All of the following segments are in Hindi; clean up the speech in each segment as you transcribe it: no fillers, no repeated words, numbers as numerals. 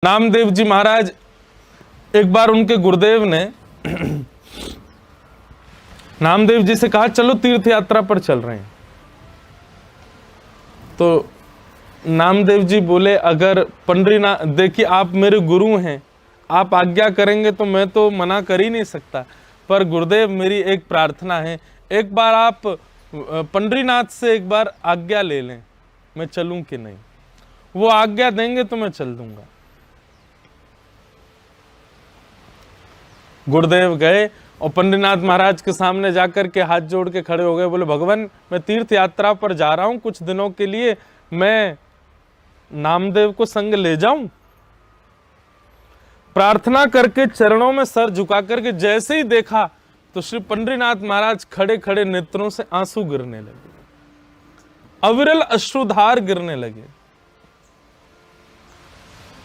नामदेव जी महाराज, एक बार उनके गुरुदेव ने नामदेव जी से कहा चलो तीर्थ यात्रा पर चल रहे हैं। तो नामदेव जी बोले अगर पंडरीनाथ, देखिए आप मेरे गुरु हैं, आप आज्ञा करेंगे तो मैं तो मना कर ही नहीं सकता, पर गुरुदेव मेरी एक प्रार्थना है, एक बार आप पंडरीनाथ से एक बार आज्ञा ले लें, मैं चलूं कि नहीं। वो आज्ञा देंगे तो मैं चल दूंगा। गुरुदेव गए और पंडरीनाथ महाराज के सामने जाकर के हाथ जोड़ के खड़े हो गए, बोले भगवान मैं तीर्थ यात्रा पर जा रहा हूं, कुछ दिनों के लिए मैं नामदेव को संग ले जाऊं। प्रार्थना करके चरणों में सर झुका करके जैसे ही देखा तो श्री पंडरीनाथ महाराज खड़े खड़े नेत्रों से आंसू गिरने लगे, अविरल अश्रुधार गिरने लगे।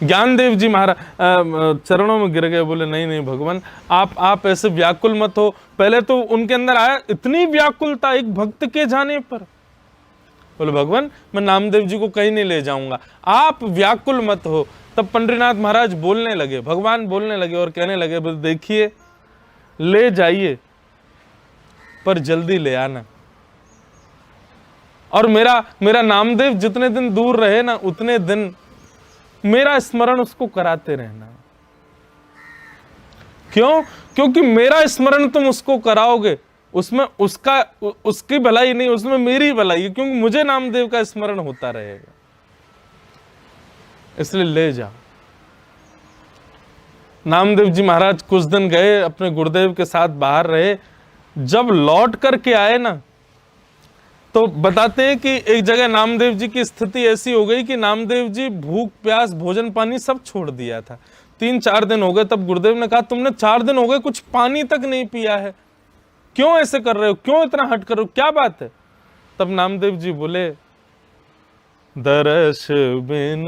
ज्ञानदेव जी महाराज चरणों में गिर गए, बोले नहीं नहीं भगवान आप ऐसे व्याकुल मत हो। पहले तो उनके अंदर आया इतनी व्याकुलता एक भक्त के जाने पर, बोले भगवान मैं नामदेव जी को कहीं नहीं ले जाऊंगा, आप व्याकुल मत हो। तब पंडरीनाथ महाराज बोलने लगे, भगवान बोलने लगे और कहने लगे देखिए ले जाइए पर जल्दी ले आना, और मेरा नामदेव जितने दिन दूर रहे ना उतने दिन मेरा स्मरण उसको कराते रहना। क्यों? क्योंकि मेरा स्मरण तुम उसको कराओगे, उसमें उसकी भलाई नहीं, उसमें मेरी भलाई है, क्योंकि मुझे नामदेव का स्मरण होता रहेगा, इसलिए ले जाओ। नामदेव जी महाराज कुछ दिन गए, अपने गुरुदेव के साथ बाहर रहे। जब लौट करके आए ना तो बताते हैं कि एक जगह नामदेव जी की स्थिति ऐसी हो गई कि नामदेव जी भूख प्यास भोजन पानी सब छोड़ दिया था। 3-4 दिन हो गए। तब गुरुदेव ने कहा तुमने 4 दिन हो गए कुछ पानी तक नहीं पिया है, क्यों ऐसे कर रहे हो, क्यों इतना हट कर रहे हो, क्या बात है? तब नामदेव जी बोले दरस बिन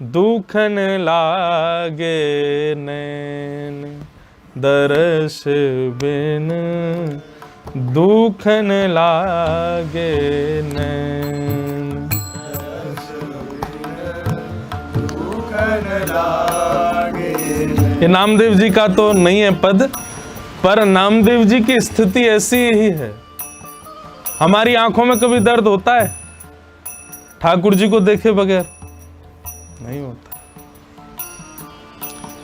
दुखन लागे नैन, दरस बिन दुखन लागे नैन। ये नामदेव जी का तो नहीं है पद, पर नामदेव जी की स्थिति ऐसी ही है। हमारी आंखों में कभी दर्द होता है ठाकुर जी को देखे बगैर? नहीं होता।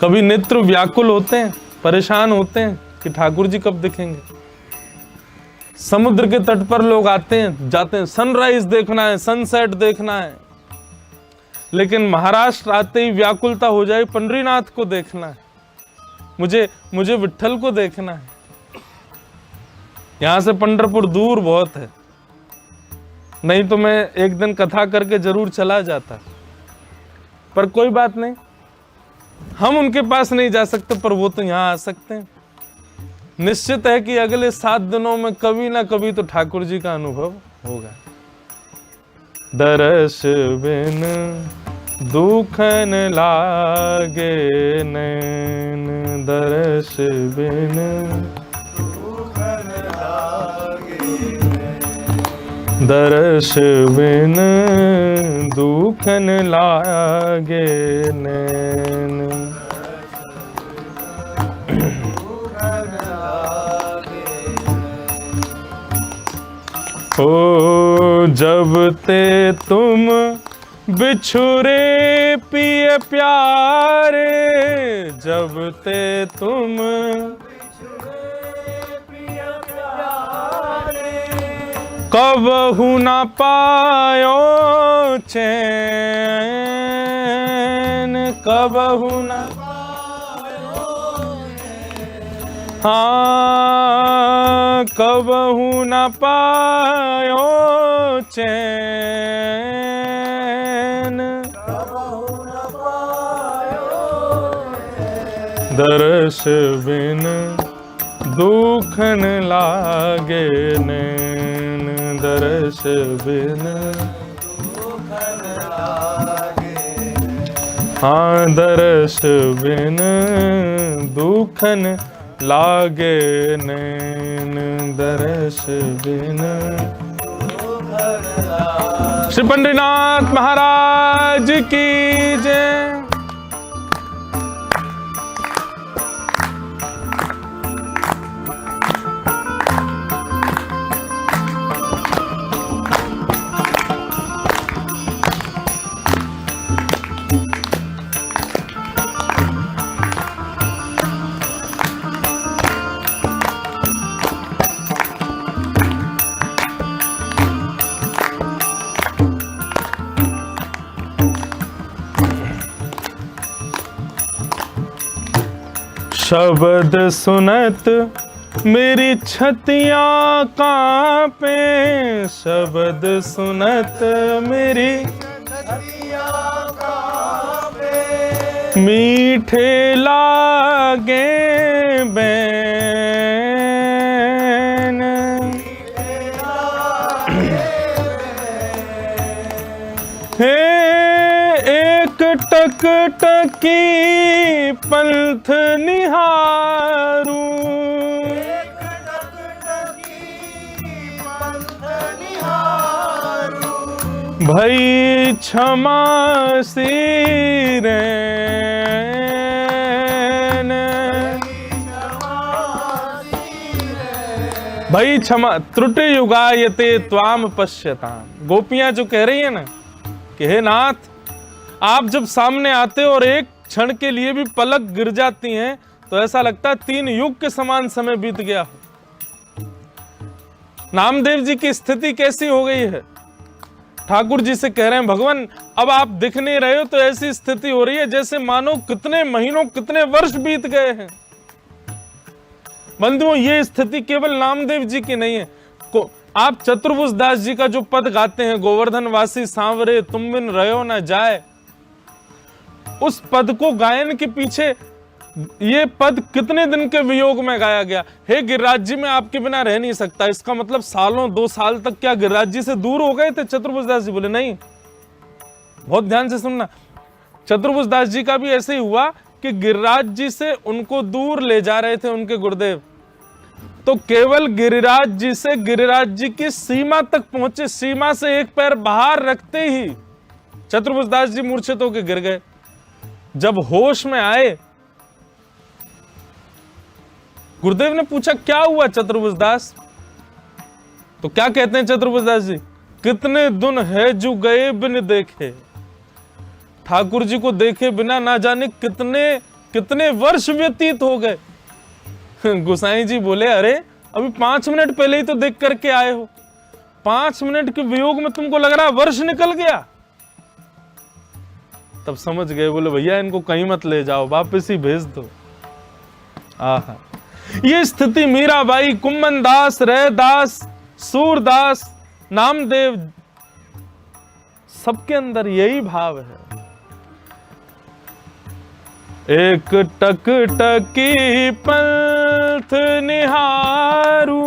कभी नेत्र व्याकुल होते हैं, परेशान होते हैं कि ठाकुर जी कब दिखेंगे? समुद्र के तट पर लोग आते हैं जाते हैं, सनराइज देखना है, सनसेट देखना है, लेकिन महाराष्ट्र आते ही व्याकुलता हो जाए, पंडरीनाथ को देखना है, मुझे विट्ठल को देखना है। यहां से पंढरपुर दूर बहुत है, नहीं तो मैं एक दिन कथा करके जरूर चला जाता, पर कोई बात नहीं, हम उनके पास नहीं जा सकते पर वो तो यहां आ सकते हैं। निश्चित है कि अगले 7 दिनों में कभी ना कभी तो ठाकुर जी का अनुभव होगा। दरस बिन दुखन लागे नैन, दरस बिन दुखन लागे नैन, दरस बिन दुखन लागे नैन। ओ जब ते तुम बिछुरे पिए प्यारे, जब ते तुम कबहु न पायो चैन, कबहु न हाँ कबहु न पायो चैन, दरस बिन दुखन लागे नैन, दरस बिन दुखन लागे, हाँ दरस बिन दुखन लागे नैन, दरस बिन। श्री पंडरीनाथ महाराज की जय। शब्द सुनत मेरी छतियाँ कांपे, शब्द सुनत मेरी छतियाँ कांपे, मीठे लागे बैन, हे एक टक टकी पंथ निहारू, भई क्षमा सिरैन, भई क्षमा त्रुटि युगायते त्वाम पश्यताम। गोपियां जो कह रही है ना कि हे नाथ, आप जब सामने आते हो और एक क्षण के लिए भी पलक गिर जाती हैं तो ऐसा लगता है 3 युग के समान समय बीत गया हो। नामदेव जी की स्थिति कैसी हो गई है? ठाकुर जी से कह रहे हैं भगवान अब आप दिख नहीं रहे हो, तो ऐसी स्थिति हो रही है जैसे मानो कितने महीनों कितने वर्ष बीत गए हैं। बंधुओं, ये स्थिति केवल नामदेव जी की नहीं है। आप चतुर्भुज दास जी का जो पद गाते हैं, गोवर्धन वासी सांवरे तुम बिन रहो न जाए, उस पद को गायन के पीछे ये पद कितने दिन के वियोग में गाया गया। हे गिरिराज जी, मैं आपके बिना रह नहीं सकता। इसका मतलब सालों 2 साल तक क्या गिरिराज जी से दूर हो गए थे? चतुर्भुज दास जी बोले नहीं। बहुत ध्यान से सुनना, चतुर्भुज दास जी का भी ऐसे ही हुआ कि गिरिराज जी से उनको दूर ले जा रहे थे उनके गुरुदेव, तो केवल गिरिराज जी से गिरिराज जी की सीमा तक पहुंचे, सीमा से एक पैर बाहर रखते ही चतुर्भुज दास जी मूर्छित होकर गिर गए। जब होश में आए, गुरुदेव ने पूछा क्या हुआ चतुर्भुज दास? तो क्या कहते हैं चतुर्भुज दास जी? कितने दिन है जो गए बिन देखे। ठाकुर जी को देखे बिना ना जाने कितने वर्ष व्यतीत हो गए। गोसाई जी बोले अरे अभी 5 मिनट पहले ही तो देख करके आए हो, 5 मिनट के वियोग में तुमको लग रहा वर्ष निकल गया। तब समझ गए, बोले भैया इनको कहीं मत ले जाओ, वापस ही भेज दो। आहा, ये स्थिति मीराबाई, कुम्मन दास, रैदास, सूरदास, नामदेव, सबके अंदर यही भाव है। एक टक टकी पंथ निहारू,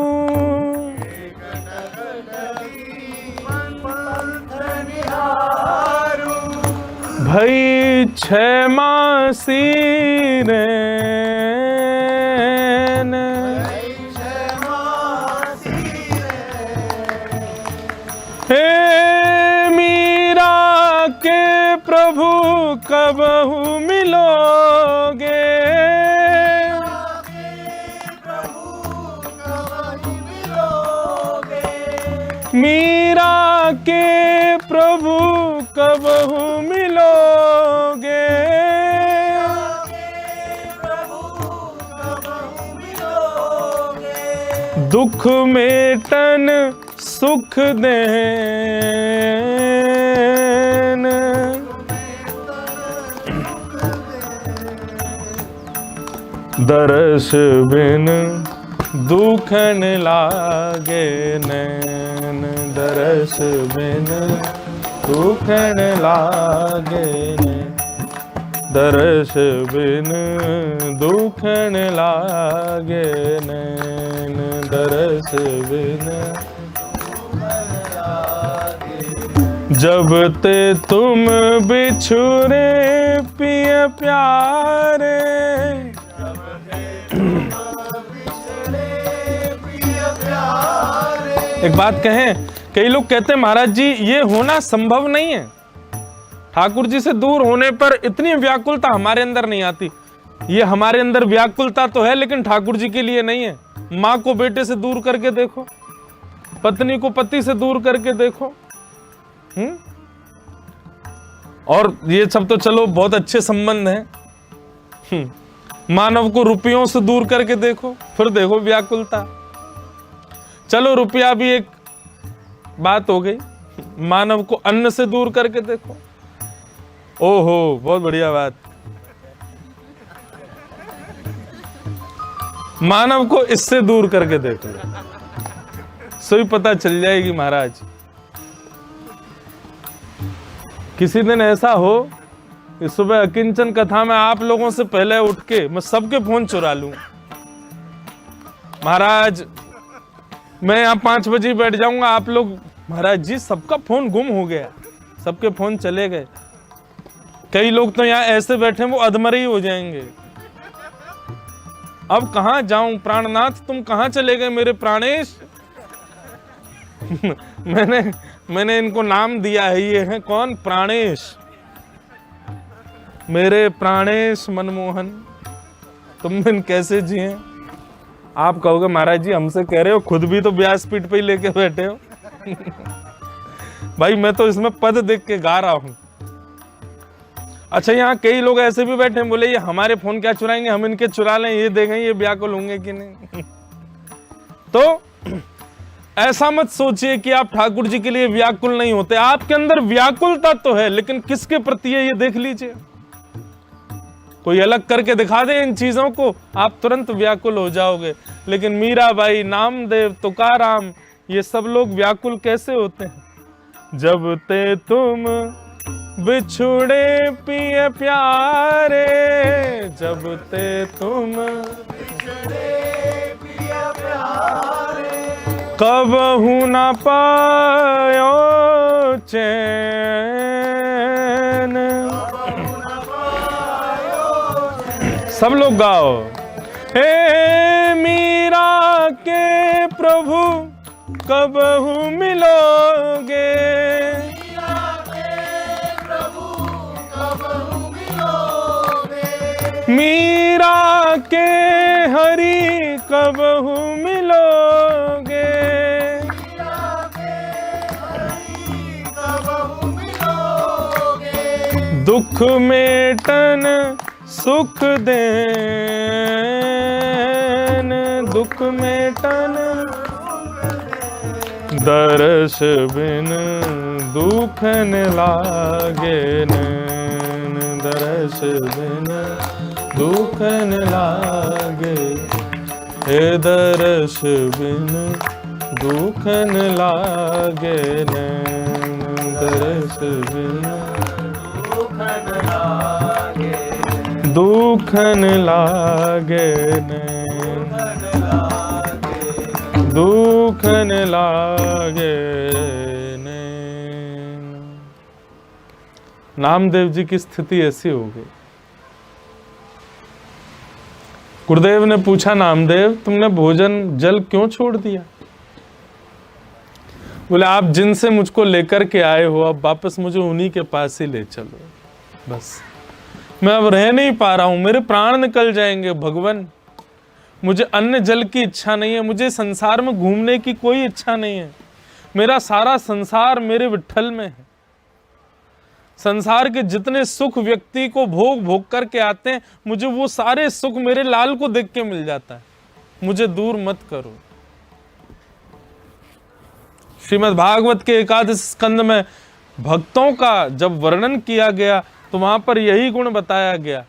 भई क्षमा सिरैन, हे मीरा के प्रभु कबहु मिलोगे, मीरा के प्रभु कबहु मिलोगे, दुख मेटन सुख देन, दरस बिन दुखन लागे नैन, दरस बिन दुखन लागे नैन, दरस बिन दुखन लागे नैन, दरस बिन जब ते तुम बिछुरे पिय प्यारे। एक बात कहें, कई लोग कहते हैं महाराज जी ये होना संभव नहीं है, ठाकुर जी से दूर होने पर इतनी व्याकुलता हमारे अंदर नहीं आती। ये हमारे अंदर व्याकुलता तो है लेकिन ठाकुर जी के लिए नहीं है। माँ को बेटे से दूर करके देखो, पत्नी को पति से दूर करके देखो, और ये सब तो चलो बहुत अच्छे संबंध हैं। मानव को रुपयों से दूर करके देखो, फिर देखो व्याकुलता। चलो रुपया भी एक बात हो गई, मानव को अन्न से दूर करके देखो, ओहो बहुत बढ़िया बात। मानव को इससे दूर करके देख लो, सोई पता चल जाएगी महाराज। किसी दिन ऐसा हो कि सुबह अकिंचन कथा में आप लोगों से पहले उठ के मैं सबके फोन चुरा लूं। महाराज मैं यहाँ 5 बजे बैठ जाऊंगा, आप लोग महाराज जी सबका फोन गुम हो गया, सबके फोन चले गए। कई लोग तो यहाँ ऐसे बैठे वो अधमरे ही हो जाएंगे। अब कहां जाऊं प्राणनाथ, तुम कहां चले गए मेरे प्राणेश। मैंने इनको नाम दिया है, ये है कौन, प्राणेश, मेरे प्राणेश मनमोहन। तुम दिन कैसे जिए। आप कहोगे महाराज जी हमसे कह रहे हो, खुद भी तो व्यासपीठ पे ही लेके बैठे हो। भाई मैं तो इसमें पद देख के गा रहा हूं। अच्छा यहाँ कई लोग ऐसे भी बैठे हैं, बोले ये हमारे फोन क्या चुराएंगे, हम इनके चुरा लें, ये देखें ये व्याकुल होंगे कि नहीं। तो ऐसा मत सोचिए कि आप ठाकुर जी के लिए व्याकुल नहीं होते। आपके अंदर व्याकुलता तो है, लेकिन किसके प्रति है ये देख लीजिए। कोई अलग करके दिखा दे इन चीजों को, आप तुरंत व्याकुल हो जाओगे। लेकिन मीराबाई, नामदेव, तुकाराम, ये सब लोग व्याकुल कैसे होते हैं। जब ते तुम बिछुड़े पिए प्यारे, जब ते तुम कबहू न पायो चैन। सब लोग गाओ। हे मीरा के प्रभु कबहू मिलोगे, मीरा के हरि कबहू मिलोगे, दुख मेटन सुख देन, दुख मेटन दर्श बिन दुख न लागे नैन, दर्श बिन दुख न लागे, हे दर्श बिन दुख न लागे नैन, दर्श बिन दुख न लागे नैन, दुख न लागे नैन। नामदेव जी की स्थिति ऐसी हो गई। गुरुदेव ने पूछा, नामदेव तुमने भोजन जल क्यों छोड़ दिया। बोले आप जिनसे मुझको लेकर के आए हो, अब वापस मुझे उन्हीं के पास ही ले चलो। बस मैं अब रह नहीं पा रहा हूं, मेरे प्राण निकल जाएंगे भगवान। मुझे अन्न जल की इच्छा नहीं है, मुझे संसार में घूमने की कोई इच्छा नहीं है। मेरा सारा संसार मेरे विट्ठल में है। संसार के जितने सुख व्यक्ति को भोग करके आते हैं, मुझे वो सारे सुख मेरे लाल को देख के मिल जाता है। मुझे दूर मत करो। श्रीमद् भागवत के एकादश स्कंद में भक्तों का जब वर्णन किया गया तो वहां पर यही गुण बताया गया